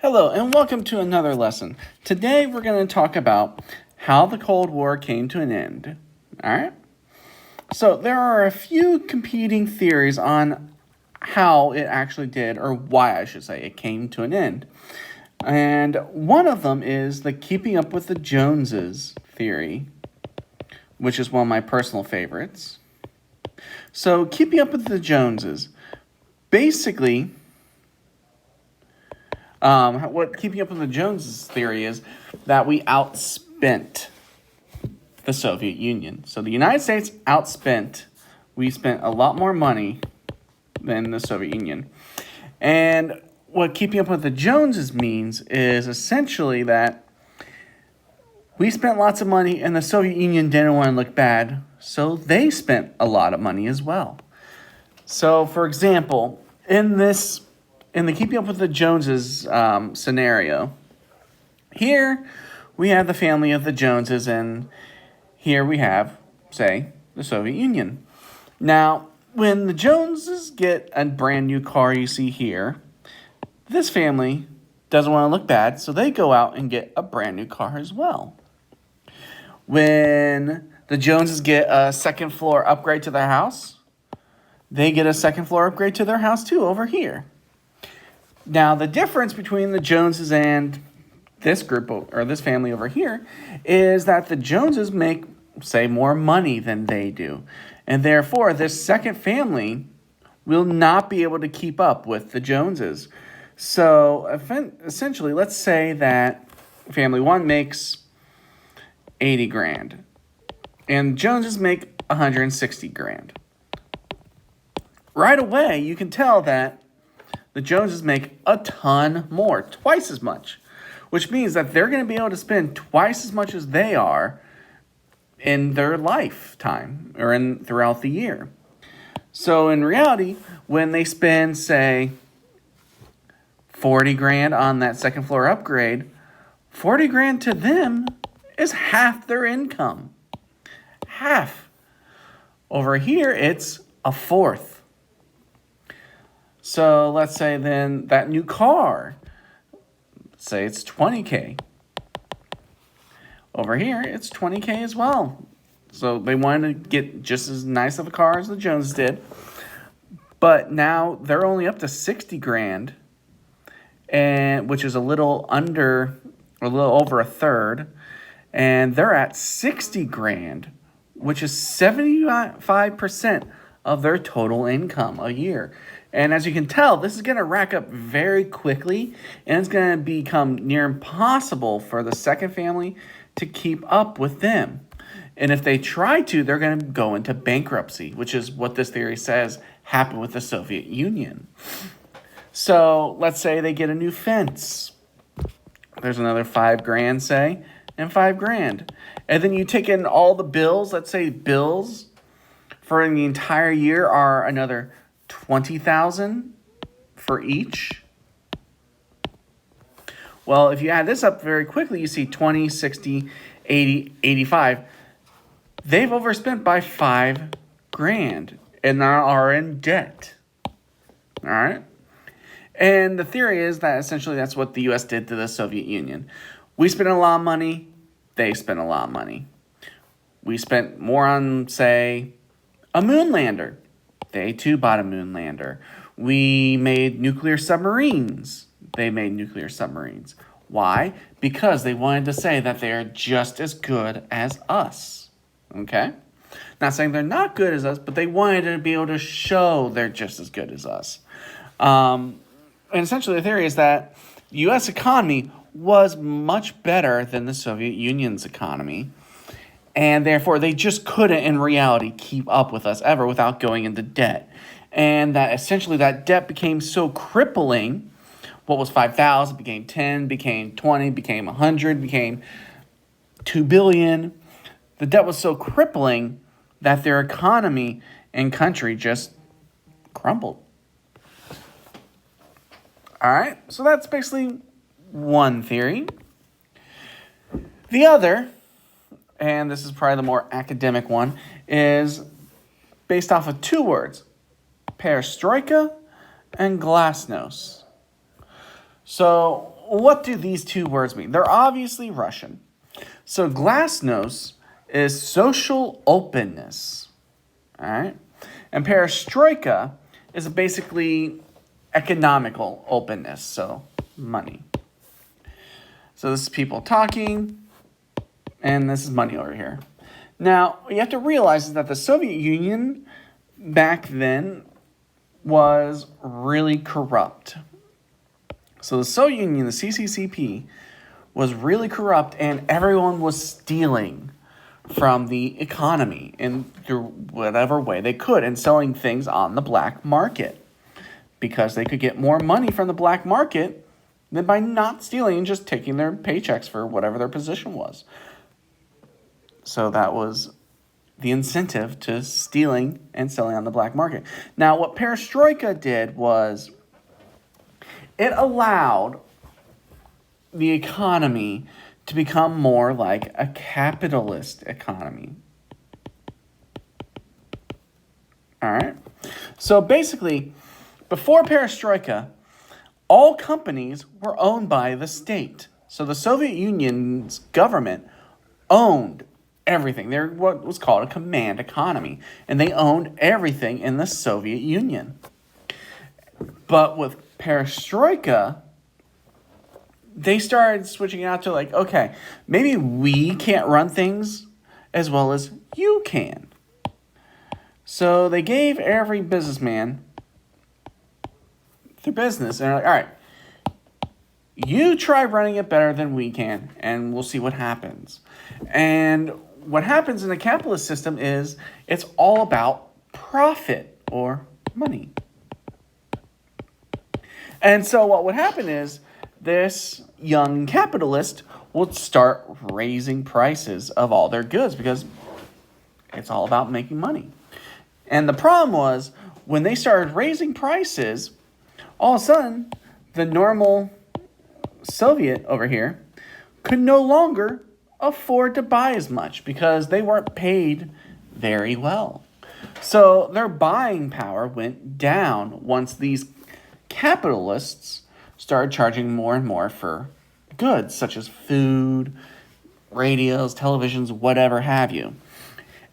Hello, and welcome to another lesson. Today we're going to talk about how the Cold War came to an end. All right? So there are a few competing theories on how it actually did, or why I should say, it came to an end. And one of them is the keeping up with the Joneses theory, which is one of my personal favorites. So keeping up with the Joneses, basically, what keeping up with the Joneses theory is that we outspent the Soviet Union. So the United States we spent a lot more money than the Soviet Union. And what keeping up with the Joneses means is essentially that we spent lots of money and the Soviet Union didn't want to look bad, so they spent a lot of money as well. So, for example, in the keeping up with the Joneses scenario, here we have the family of the Joneses, and here we have, say, the Soviet Union. Now, when the Joneses get a brand new car you see here, this family doesn't want to look bad, so they go out and get a brand new car as well. When the Joneses get a second floor upgrade to their house, they get a second floor upgrade to their house too over here. Now, the difference between the Joneses and this group, or this family over here, is that the Joneses make, say, more money than they do. And therefore, this second family will not be able to keep up with the Joneses. So, essentially, let's say that family one makes 80 grand. And Joneses make 160 grand. Right away, you can tell that the Joneses make a ton more, twice as much, which means that they're going to be able to spend twice as much as they are in their lifetime or throughout the year. So in reality, when they spend, say, 40 grand on that second floor upgrade, 40 grand to them is half their income. Half. Over here, it's a fourth. So let's say then that new car, say it's 20K. Over here, it's 20K as well. So they wanted to get just as nice of a car as the Joneses did. But now they're only up to 60 grand, and which is a little over a third. And they're at 60 grand, which is 75% of their total income a year. And as you can tell, this is going to rack up very quickly, and it's going to become near impossible for the second family to keep up with them. And if they try to, they're going to go into bankruptcy, which is what this theory says happened with the Soviet Union. So let's say they get a new fence. There's another 5 grand, say, and 5 grand. And then you take in all the bills. Let's say bills for the entire year are another 20,000 for each. Well, if you add this up very quickly, you see 20, 60, 80, 85. They've overspent by 5 grand and are in debt. All right? And the theory is that essentially that's what the U.S. did to the Soviet Union. We spent a lot of money. They spent a lot of money. We spent more on, say, a moon lander. They, too, bought a moon lander. We made nuclear submarines. They made nuclear submarines. Why? Because they wanted to say that they are just as good as us. Okay? Not saying they're not good as us, but they wanted to be able to show they're just as good as us. And essentially the theory is that the U.S. economy was much better than the Soviet Union's economy. And therefore, they just couldn't, in reality, keep up with us ever without going into debt. And that essentially that debt became so crippling. What was 5,000 became 10, became 20, became 100, became 2 billion. The debt was so crippling that their economy and country just crumbled. All right, so that's basically one theory. The other, and this is probably the more academic one, is based off of 2 words, perestroika and glasnost. So what do these two words mean? They're obviously Russian. So glasnost is social openness. All right? And perestroika is basically economical openness, so money. So this is people talking, and this is money over here. Now, what you have to realize is that the Soviet Union back then was really corrupt. So the Soviet Union, the CCCP, was really corrupt, and everyone was stealing from the economy in through whatever way they could and selling things on the black market because they could get more money from the black market than by not stealing and just taking their paychecks for whatever their position was. So that was the incentive to stealing and selling on the black market. Now, what perestroika did was it allowed the economy to become more like a capitalist economy. All right? So basically, before perestroika, all companies were owned by the state. So the Soviet Union's government owned everything. They're what was called a command economy, and they owned everything in the Soviet Union. But with perestroika, they started switching out to like, okay, maybe we can't run things as well as you can. So they gave every businessman their business, and they're like, all right, you try running it better than we can, and we'll see what happens. And what happens in the capitalist system is it's all about profit or money. And so what would happen is this young capitalist would start raising prices of all their goods because it's all about making money. And the problem was when they started raising prices, all of a sudden the normal Soviet over here could no longer afford to buy as much because they weren't paid very well. So their buying power went down once these capitalists started charging more and more for goods such as food, radios, televisions, whatever have you.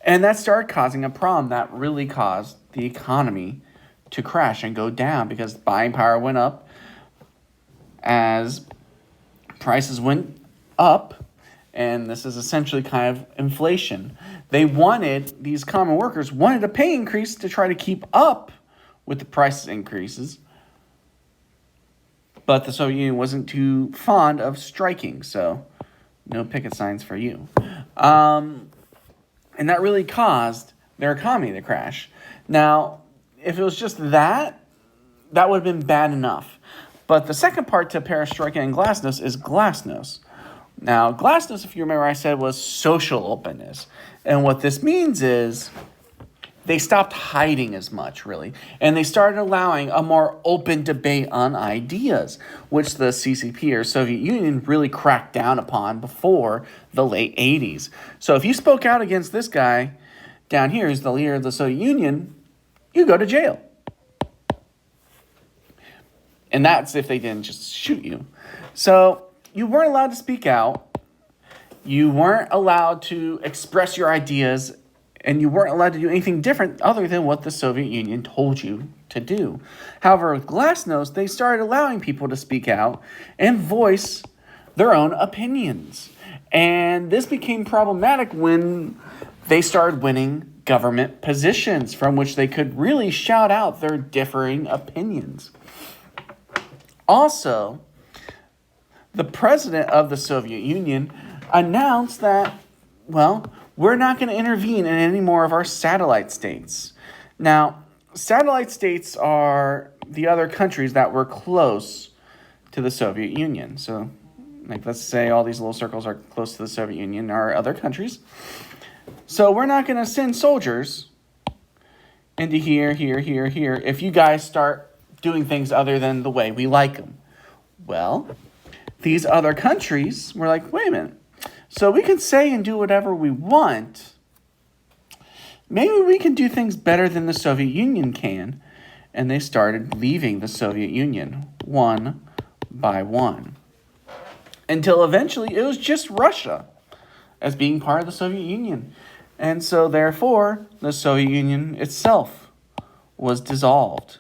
And that started causing a problem that really caused the economy to crash and go down because buying power went up as prices went up, and this is essentially kind of inflation. These common workers wanted a pay increase to try to keep up with the price increases, but the Soviet Union wasn't too fond of striking, so no picket signs for you. And that really caused their economy to crash. Now, if it was just that would have been bad enough. But the second part to perestroika and glasnost is glasnost. Now, glasnost, if you remember, I said was social openness. And what this means is they stopped hiding as much, really. And they started allowing a more open debate on ideas, which the CCP or Soviet Union really cracked down upon before the late 80s. So if you spoke out against this guy down here, who's the leader of the Soviet Union, you go to jail. And that's if they didn't just shoot you. So you weren't allowed to speak out. You weren't allowed to express your ideas. And you weren't allowed to do anything different other than what the Soviet Union told you to do. However, with glasnost, they started allowing people to speak out and voice their own opinions. And this became problematic when they started winning government positions from which they could really shout out their differing opinions. Also, the president of the Soviet Union announced that, well, we're not going to intervene in any more of our satellite states. Now, satellite states are the other countries that were close to the Soviet Union. So, like, let's say all these little circles are close to the Soviet Union are other countries. So we're not going to send soldiers into here, if you guys start doing things other than the way we like them. Well, these other countries were like, wait a minute. So we can say and do whatever we want. Maybe we can do things better than the Soviet Union can. And they started leaving the Soviet Union one by one. until eventually it was just Russia as being part of the Soviet Union. And so therefore, the Soviet Union itself was dissolved.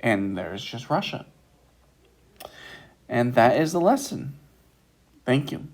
And there's just Russia. And that is the lesson. Thank you.